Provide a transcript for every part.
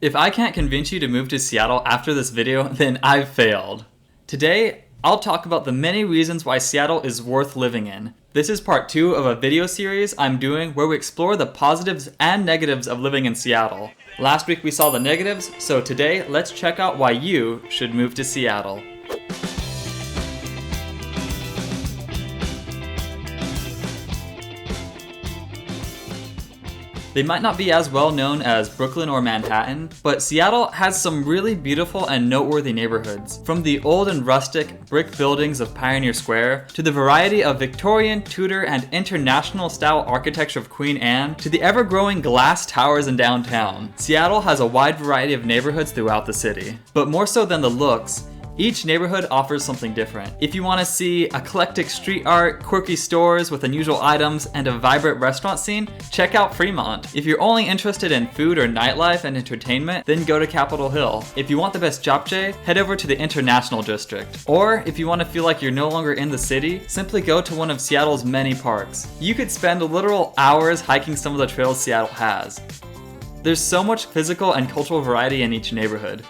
If I can't convince you to move to Seattle after this video, then I've failed. Today, I'll talk about the many reasons why Seattle is worth living in. This is part 2 of a video series I'm doing where we explore the positives and negatives of living in Seattle. Last week we saw the negatives, so today let's check out why you should move to Seattle. They might not be as well known as Brooklyn or Manhattan, but Seattle has some really beautiful and noteworthy neighborhoods. From the old and rustic brick buildings of Pioneer Square, to the variety of Victorian, Tudor, and international style architecture of Queen Anne, to the ever-growing glass towers in downtown. Seattle has a wide variety of neighborhoods throughout the city. But more so than the looks, each neighborhood offers something different. If you want to see eclectic street art, quirky stores with unusual items, and a vibrant restaurant scene, check out Fremont. If you're only interested in food or nightlife and entertainment, then go to Capitol Hill. If you want the best japchae, head over to the International District. Or if you want to feel like you're no longer in the city, simply go to one of Seattle's many parks. You could spend literal hours hiking some of the trails Seattle has. There's so much physical and cultural variety in each neighborhood.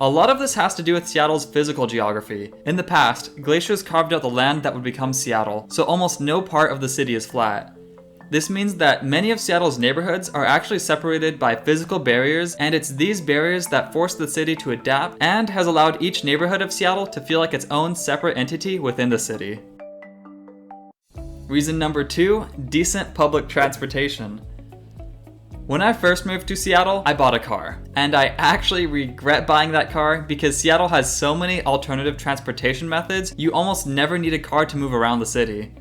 A lot of this has to do with Seattle's physical geography. In the past, glaciers carved out the land that would become Seattle, so almost no part of the city is flat. This means that many of Seattle's neighborhoods are actually separated by physical barriers, and it's these barriers that force the city to adapt and has allowed each neighborhood of Seattle to feel like its own separate entity within the city. Reason number 2, decent public transportation. When I first moved to Seattle, I bought a car. And I actually regret buying that car because Seattle has so many alternative transportation methods, you almost never need a car to move around the city.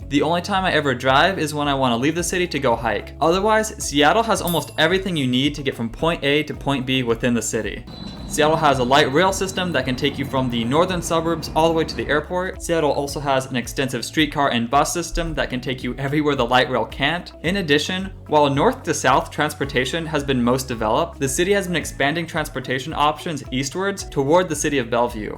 The only time I ever drive is when I want to leave the city to go hike. Otherwise, Seattle has almost everything you need to get from point A to point B within the city. Seattle has a light rail system that can take you from the northern suburbs all the way to the airport. Seattle also has an extensive streetcar and bus system that can take you everywhere the light rail can't. In addition, while north to south transportation has been most developed, the city has been expanding transportation options eastwards toward the city of Bellevue.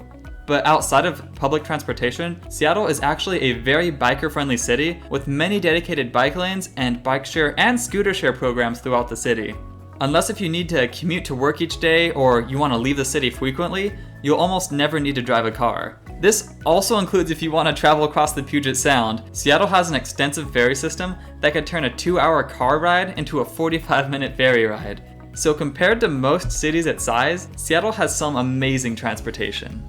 But outside of public transportation, Seattle is actually a very biker-friendly city with many dedicated bike lanes and bike share and scooter share programs throughout the city. Unless if you need to commute to work each day or you want to leave the city frequently, you'll almost never need to drive a car. This also includes if you want to travel across the Puget Sound. Seattle has an extensive ferry system that could turn a 2-hour car ride into a 45-minute ferry ride. So compared to most cities its size, Seattle has some amazing transportation.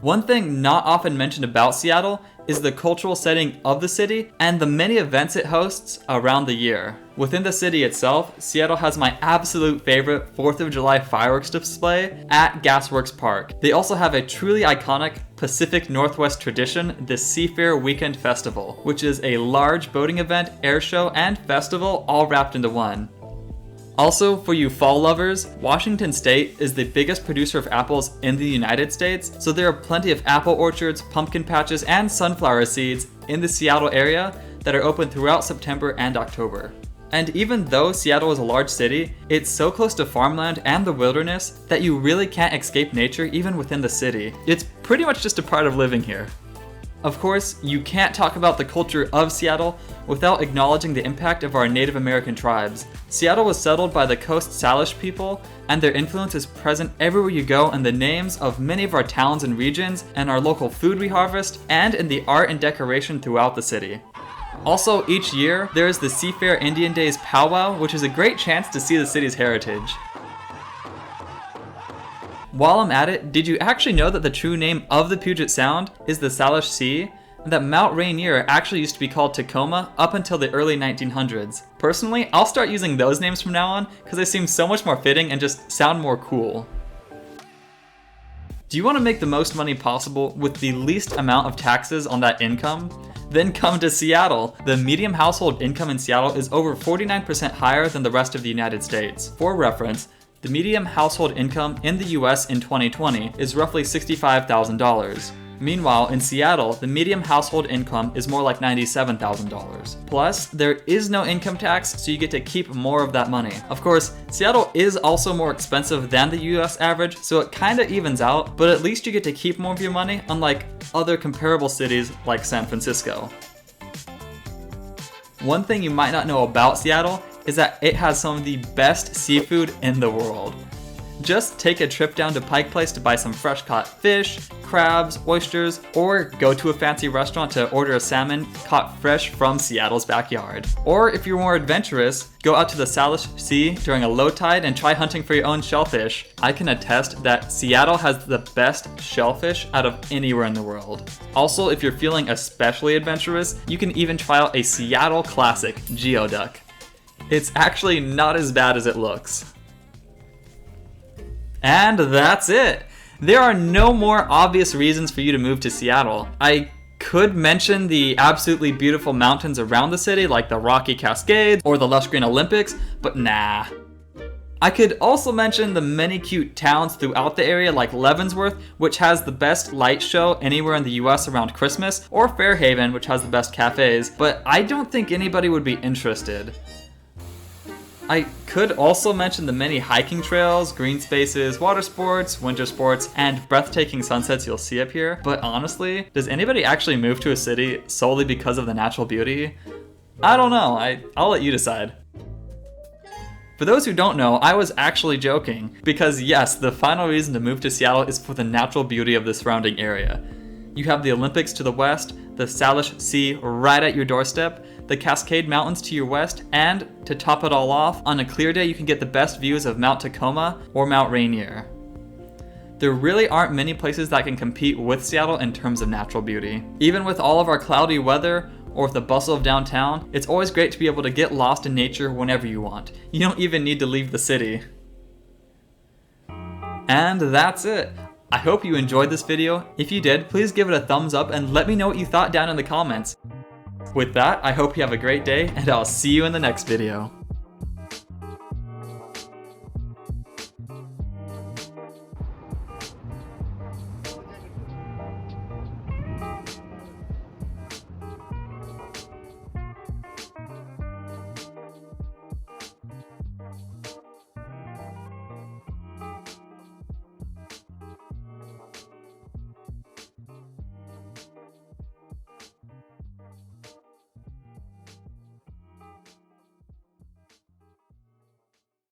One thing not often mentioned about Seattle is the cultural setting of the city and the many events it hosts around the year. Within the city itself, Seattle has my absolute favorite 4th of July fireworks display at Gasworks Park. They also have a truly iconic Pacific Northwest tradition, the Seafair Weekend Festival, which is a large boating event, air show, and festival all wrapped into one. Also, for you fall lovers, Washington State is the biggest producer of apples in the United States, so there are plenty of apple orchards, pumpkin patches, and sunflower seeds in the Seattle area that are open throughout September and October. And even though Seattle is a large city, it's so close to farmland and the wilderness that you really can't escape nature even within the city. It's pretty much just a part of living here. Of course, you can't talk about the culture of Seattle without acknowledging the impact of our Native American tribes. Seattle was settled by the Coast Salish people, and their influence is present everywhere you go in the names of many of our towns and regions, and our local food we harvest, and in the art and decoration throughout the city. Also, each year, there is the Seafair Indian Days Powwow, which is a great chance to see the city's heritage. While I'm at it, did you actually know that the true name of the Puget Sound is the Salish Sea? And that Mount Rainier actually used to be called Tacoma up until the early 1900s. Personally, I'll start using those names from now on because they seem so much more fitting and just sound more cool. Do you want to make the most money possible with the least amount of taxes on that income? Then come to Seattle. The median household income in Seattle is over 49% higher than the rest of the United States. For reference, the median household income in the US in 2020 is roughly $65,000. Meanwhile, in Seattle, the median household income is more like $97,000. Plus, there is no income tax, so you get to keep more of that money. Of course, Seattle is also more expensive than the US average, so it kinda evens out, but at least you get to keep more of your money, unlike other comparable cities like San Francisco. One thing you might not know about Seattle is that it has some of the best seafood in the world. Just take a trip down to Pike Place to buy some fresh caught fish, crabs, oysters, or go to a fancy restaurant to order a salmon caught fresh from Seattle's backyard. Or if you're more adventurous, go out to the Salish Sea during a low tide and try hunting for your own shellfish. I can attest that Seattle has the best shellfish out of anywhere in the world. Also, if you're feeling especially adventurous, you can even try out a Seattle classic, geoduck. It's actually not as bad as it looks. And that's it! There are no more obvious reasons for you to move to Seattle. I could mention the absolutely beautiful mountains around the city, like the Rocky Cascades or the lush green Olympics, but nah. I could also mention the many cute towns throughout the area, like Leavenworth, which has the best light show anywhere in the US around Christmas, or Fairhaven, which has the best cafes, but I don't think anybody would be interested. I could also mention the many hiking trails, green spaces, water sports, winter sports, and breathtaking sunsets you'll see up here, but honestly, does anybody actually move to a city solely because of the natural beauty? I don't know, I'll let you decide. For those who don't know, I was actually joking, because yes, the final reason to move to Seattle is for the natural beauty of the surrounding area. You have the Olympics to the west, the Salish Sea right at your doorstep, the Cascade Mountains to your west, and, to top it all off, on a clear day you can get the best views of Mount Tacoma or Mount Rainier. There really aren't many places that can compete with Seattle in terms of natural beauty. Even with all of our cloudy weather, or with the bustle of downtown, it's always great to be able to get lost in nature whenever you want. You don't even need to leave the city. And that's it. I hope you enjoyed this video. If you did, please give it a thumbs up and let me know what you thought down in the comments. With that, I hope you have a great day, and I'll see you in the next video.